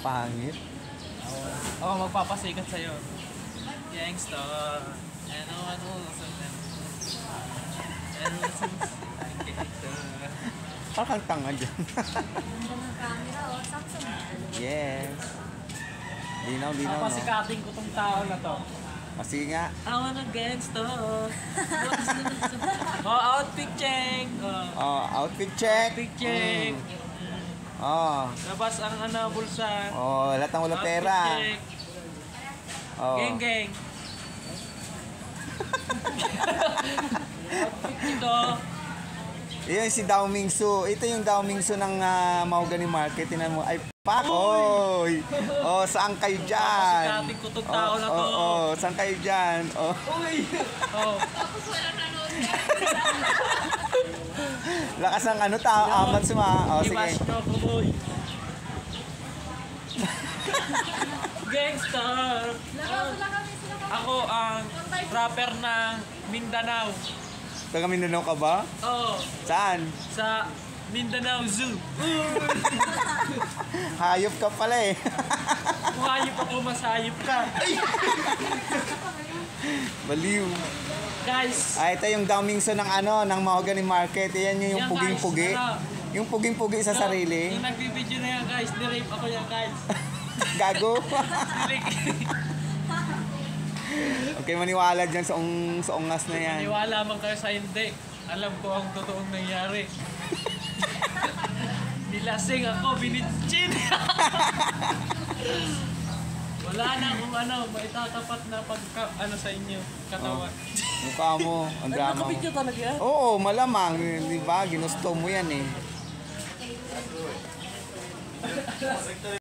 Pangit. Ako magpapasikat sa'yo. Gangsta. Ano. Parang tanga dyan. Ganda ng camera, oh. Samsung. Yes. Linaw, no? Papasikatin ko tong tao na to. Kasi nga. I wanna gangsta. Outfit check. Outfit check. Outfit check. Labas ang bulsa. Lahat ng wala pera. Outfit check. Geng. Outfit ito. Iyon si Dao Mingsu. Ito yung Dao Mingsu ng Mahogany Market. Tinan mo. Ay, pak! Oy! Saan kayo dyan? Papasikatin ko tong tao na to. Saan kayo dyan? Uy! Tapos walang nanood. Lakas ng amat suma. Sige. Iwas nyo ako, boy. Gangster! Ako ang rapper ng Mindanao. Taga Mindanao ka ba? Oo. Saan? Sa Mindanao Zoo. Hayop ka pala eh. Kung hayop ako, mas hayop ka. Baliw. Guys, Ito yung Dao Mingsu ng ng Mahogany Market. Yan yung yan, puging-pugi. guys, Yung puging-pugi sa sarili. Yung nagbibideo na yan, guys. Nirape ako yan, guys. Gago. Nirape. Okay, maniwala dyan sa ungas na yan. Maniwala man kayo sa hindi. Alam ko ang totoong nangyari. Nilasing ako, binitchin. Wala na kung maitatapat na sa inyo, katawan. Mukha mo, ang drama mo. Nakabidyo talaga yan? Oo, malamang. Di ba? Ginusto mo yan eh.